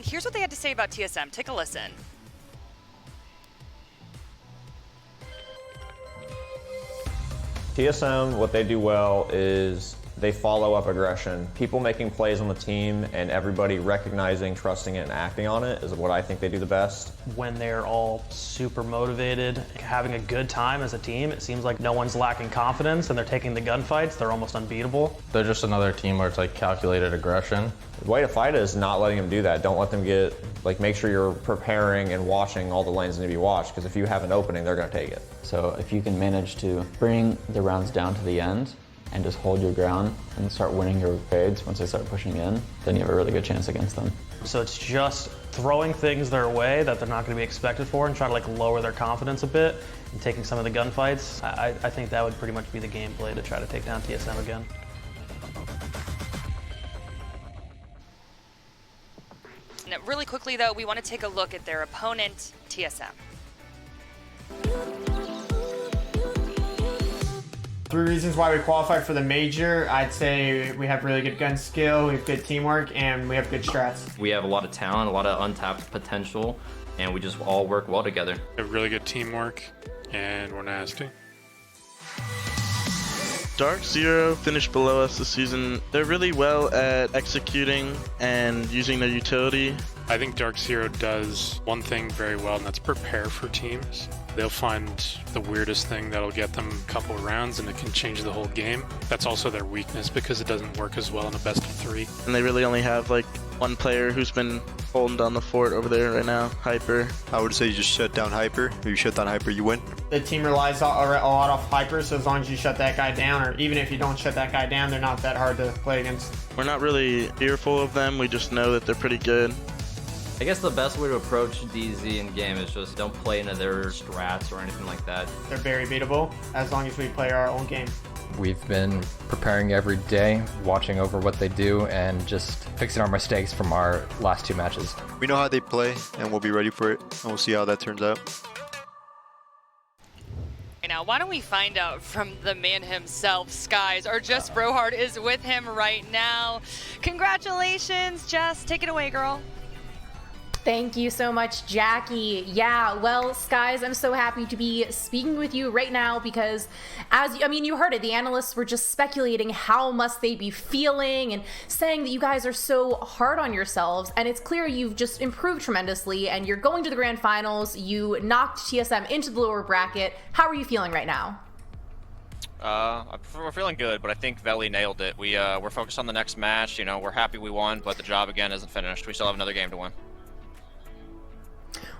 And here's what they had to say about TSM. Take a listen. TSM, what they do well is they follow up aggression. People making plays on the team and everybody recognizing, trusting it, and acting on it is what I think they do the best. When they're all super motivated, having a good time as a team, it seems like no one's lacking confidence and they're taking the gunfights. They're almost unbeatable. They're just another team where it's like calculated aggression. The way to fight is not letting them do that. Don't let them get, make sure you're preparing and watching all the lanes that need to be watched, because if you have an opening, they're going to take it. So if you can manage to bring the rounds down to the end and just hold your ground and start winning your trades once they start pushing in, then you have a really good chance against them. So it's just throwing things their way that they're not going to be expected for and try to lower their confidence a bit and taking some of the gunfights. I think that would pretty much be the gameplay to try to take down TSM again. Now, really quickly though, we want to take a look at their opponent, TSM. 3 reasons why we qualified for the major. I'd say we have really good gun skill, we have good teamwork, and we have good strats. We have a lot of talent, a lot of untapped potential, and we just all work well together. We have really good teamwork, and we're nasty. Dark Zero finished below us this season. They're really well at executing and using their utility. I think Dark Zero does one thing very well, and that's prepare for teams. They'll find the weirdest thing that'll get them a couple of rounds and it can change the whole game. That's also their weakness because it doesn't work as well in a best of 3. And they really only have one player who's been holding down the fort over there right now, Hyper. I would say you just shut down Hyper. If you shut down Hyper, you win. The team relies a lot off Hyper, so as long as you shut that guy down, or even if you don't shut that guy down, they're not that hard to play against. We're not really fearful of them, we just know that they're pretty good. I guess the best way to approach DZ in game is just don't play into their strats or anything like that. They're very beatable as long as we play our own game. We've been preparing every day, watching over what they do, and just fixing our mistakes from our last 2 matches. We know how they play, and we'll be ready for it, and we'll see how that turns out. Now, why don't we find out from the man himself, Skies, or Jess Brohard is with him right now. Congratulations, Jess. Take it away, girl. Thank you so much, Jackie. Yeah, well, Skies, I'm so happy to be speaking with you right now because, you heard it, the analysts were just speculating how must they be feeling and saying that you guys are so hard on yourselves, and it's clear you've just improved tremendously, and you're going to the grand finals. You knocked TSM into the lower bracket. How are you feeling right now? We're feeling good, but I think Veli nailed it. We're focused on the next match. We're happy we won, but the job again isn't finished. We still have another game to win.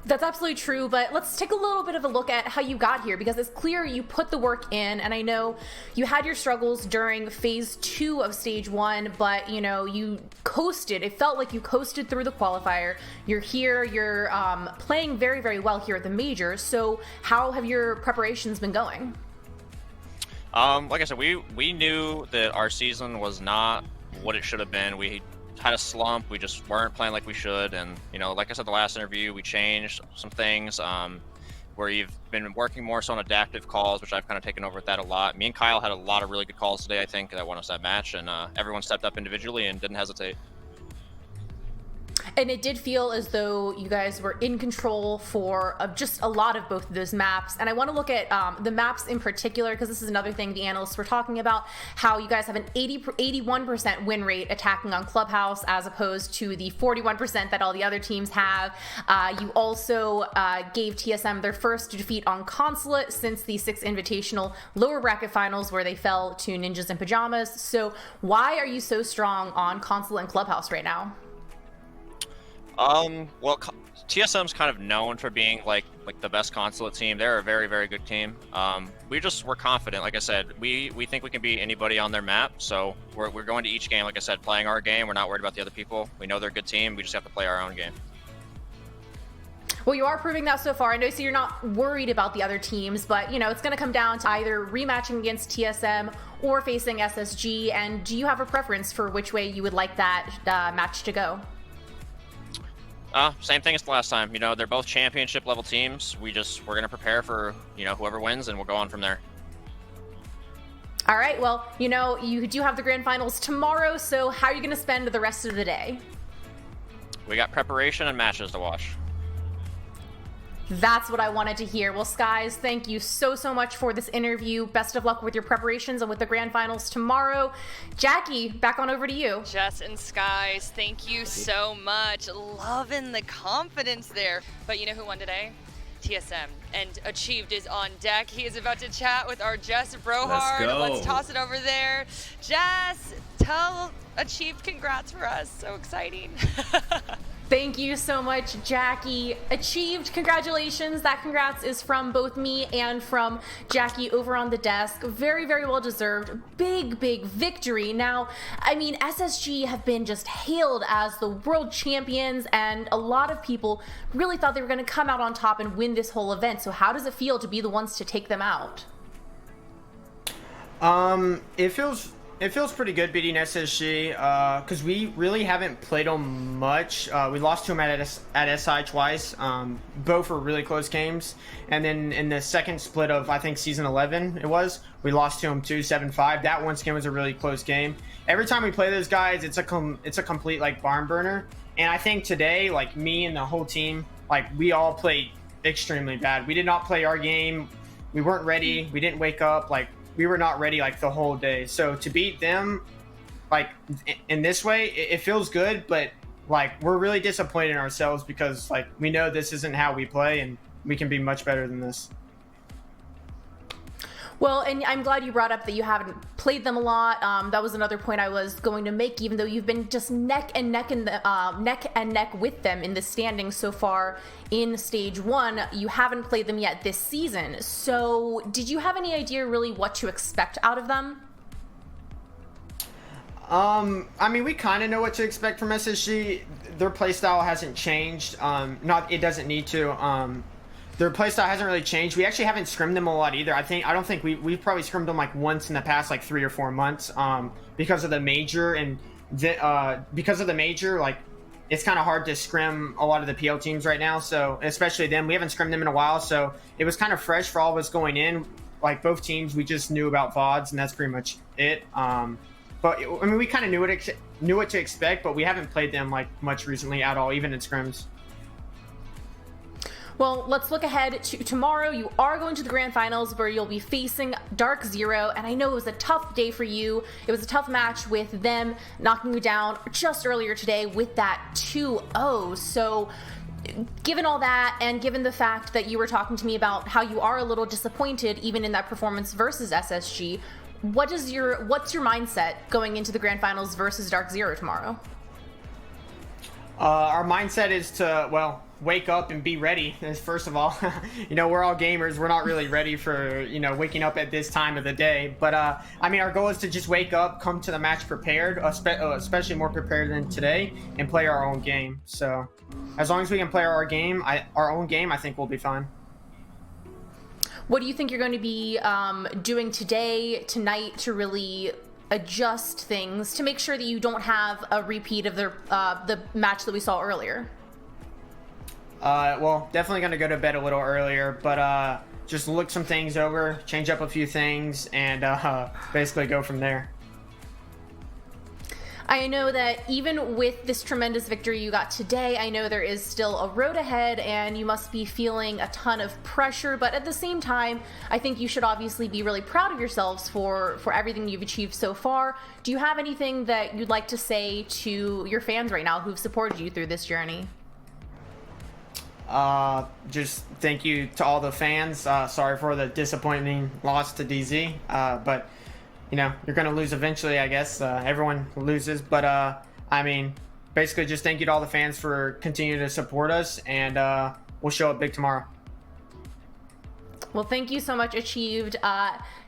That's absolutely true, but let's take a little bit of a look at how you got here, because it's clear you put the work in, and I know you had your struggles during phase 2 of stage 1, but you coasted. It felt like you coasted through the qualifier. You're here, you're playing very, very well here at the major, so how have your preparations been going? Like I said, we knew that our season was not what it should have been. We had a slump. We just weren't playing like we should, and like I said the last interview, we changed some things where you've been working more so on adaptive calls, which I've kind of taken over with that a lot. Me and Kyle had a lot of really good calls today, I think, that won us that match, and everyone stepped up individually and didn't hesitate. And it did feel as though you guys were in control for just a lot of both of those maps. And I want to look at the maps in particular, because this is another thing the analysts were talking about, how you guys have an 81% win rate attacking on Clubhouse as opposed to the 41% that all the other teams have. You also gave TSM their first defeat on Consulate since the 6 Invitational lower bracket finals where they fell to Ninjas in Pajamas. So why are you so strong on Consulate and Clubhouse right now? Well, TSM's kind of known for being like the best Consulate team. They're a very, very good team. We're confident. Like I said, we think we can beat anybody on their map. So we're going to each game, like I said, playing our game. We're not worried about the other people. We know they're a good team. We just have to play our own game. Well, you are proving that so far. I know, so you're not worried about the other teams, but it's going to come down to either rematching against TSM or facing SSG. And do you have a preference for which way you would like that match to go? Same thing as the last time. They're both championship level teams. We're going to prepare for, whoever wins, and we'll go on from there. All right. Well, you do have the grand finals tomorrow. So how are you going to spend the rest of the day? we got preparation and matches to watch. That's what I wanted to hear. Well, Skies, thank you so much for this interview. Best of luck with your preparations and with the grand finals tomorrow. Jackie, back on over to you. Jess and Skies, thank you so much. Loving the confidence there. But you know who won today? TSM. And Achieved is on deck. He is about to chat with our Jess Brohard. Let's toss it over there. Jess, tell Achieved congrats for us. So exciting. Thank you so much, Jackie. Achieved, congratulations. That congrats is from both me and from Jackie over on the desk. Very well deserved. Big victory. Now, I mean, SSG have been just hailed as the world champions, and a lot of people really thought they were going to come out on top and win this whole event. So how does it feel to be the ones to take them out? It feels pretty good beating SSG because we really haven't played them much. We lost to them at SI twice. Both were really close games. And then in the second split of, I think, Season 11 we lost to them 2-7-5. That one skin was a really close game. Every time we play those guys, it's a complete, like, barn burner. And I think today, like, me and the whole team, like, we all played extremely bad. We did not play our game. We weren't ready. We didn't wake up, like, we were not ready like the whole day. So to beat them like in this way, it feels good, but like we're really disappointed in ourselves because like we know this isn't how we play and we can be much better than this. Well, and I'm glad you brought up that you haven't played them a lot. That was another point I was going to make, even though you've been just neck and neck with them in the standings so far in Stage 1. You haven't played them yet this season. So did you have any idea really what to expect out of them? I mean, we kind of know what to expect from SSG. Their playstyle hasn't changed. It doesn't need to. Their playstyle hasn't really changed. We actually haven't scrimmed them a lot either. I don't think we've probably scrimmed them like once in the past like 3 or 4 months because of the major, and because of the major, like it's kind of hard to scrim a lot of the PL teams right now. So especially them, we haven't scrimmed them in a while. So it was kind of fresh for all of us going in. Like both teams, we just knew about VODs, and that's pretty much it. But I mean, we kind of knew what to expect, but we haven't played them like much recently at all, even in scrims. Well, let's look ahead to tomorrow. You are going to the grand finals where you'll be facing Dark Zero, and I know it was a tough day for you. It was a tough match with them knocking you down just earlier today with that 2-0. So given all that, and given the fact that you were talking to me about how you are a little disappointed even in that performance versus SSG, what's your mindset going into the grand finals versus Dark Zero tomorrow? Our mindset is to, well, wake up and be ready. First of all, you know, we're all gamers. We're not really ready for, you know, waking up at this time of the day. But I mean, our goal is to just wake up, come to the match prepared, especially more prepared than today, and play our own game. So as long as we can play our own game, I think we'll be fine. What do you think you're going to be doing tonight to really adjust things to make sure that you don't have a repeat of the match that we saw earlier? Well, definitely going to go to bed a little earlier, but just look some things over, change up a few things, and basically go from there. I know that even with this tremendous victory you got today, I know there is still a road ahead and you must be feeling a ton of pressure, but at the same time, I think you should obviously be really proud of yourselves for everything you've achieved so far. Do you have anything that you'd like to say to your fans right now who've supported you through this journey? Just thank you to all the fans. Sorry for the disappointing loss to DZ, but you know, you're going to lose eventually, I guess. Everyone loses, but I mean, basically just thank you to all the fans for continuing to support us, and we'll show up big tomorrow. Well, thank you so much, Achieved.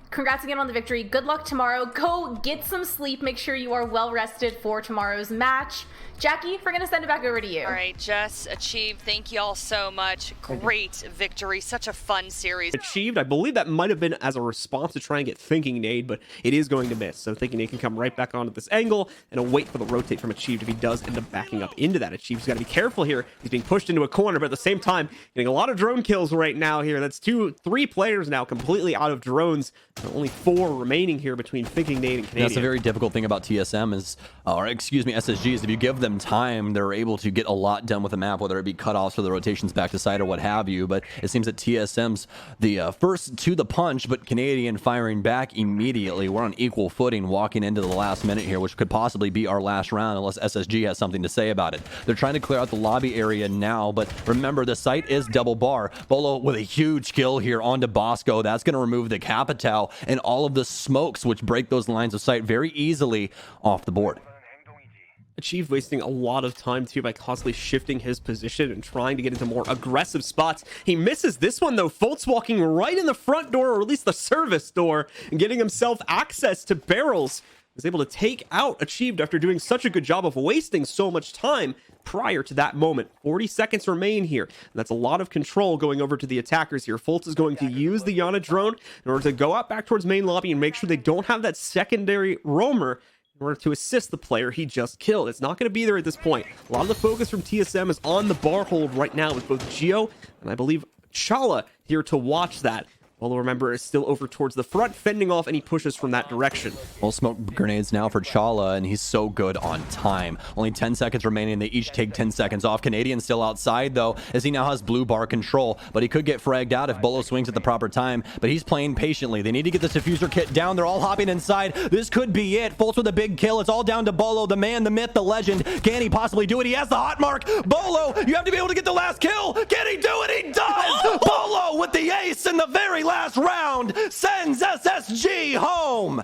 Congrats again on the victory. Good luck tomorrow. Go get some sleep. Make sure you are well rested for tomorrow's match. Jackie, we're going to send it back over to you. All right, Jess, Achieved, thank you all so much. Great victory. Such a fun series. Achieved, I believe that might have been as a response to try and get Thinking Nade, but it is going to miss. So Thinking Nade can come right back onto this angle and I'll wait for the rotate from Achieved if he does end up backing up into that. Achieved's got to be careful here. He's being pushed into a corner, but at the same time, getting a lot of drone kills right now here. That's 3 players now completely out of drones. So only 4 remaining here between Thinking Nade and Canadian. That's a very difficult thing about TSM is, or excuse me, SSG, is if you give them them time, they're able to get a lot done with the map, whether it be cutoffs or the rotations back to side or what have you. But it seems that TSM's the first to the punch, but Canadian firing back immediately. We're on equal footing walking into the last minute here, which could possibly be our last round unless SSG has something to say about it. They're trying to clear out the lobby area now, but remember, the site is double bar. Beaulo with a huge kill here onto Bosco. That's going to remove the Capital and all of the smokes, which break those lines of sight very easily off the board. Achieved wasting a lot of time too by constantly shifting his position and trying to get into more aggressive spots. He misses this one though. Fultz walking right in the front door, or at least the service door, and getting himself access to barrels. Was able to take out Achieved after doing such a good job of wasting so much time prior to that moment. 40 seconds remain here, and that's a lot of control going over to the attackers here. Fultz is going to use the Yana drone in order to go out back towards main lobby and make sure they don't have that secondary roamer in order to assist the player he just killed. It's not going to be there at this point. A lot of the focus from TSM is on the bar hold right now with both Gio and I believe Chala here to watch that. Beaulo, remember, is still over towards the front, fending off any pushes from that direction. Well, smoke grenades now for Chala, and he's so good on time. Only 10 seconds remaining. They each take 10 seconds off. Canadian still outside, though, as he now has blue bar control, but he could get fragged out if Beaulo swings at the proper time, but he's playing patiently. They need to get this diffuser kit down. They're all hopping inside. This could be it. Fultz with a big kill. It's all down to Beaulo, the man, the myth, the legend. Can he possibly do it? He has the hot mark. Beaulo, you have to be able to get the last kill. Can he do it? He does! Beaulo with the ace in the very last round sends SSG home.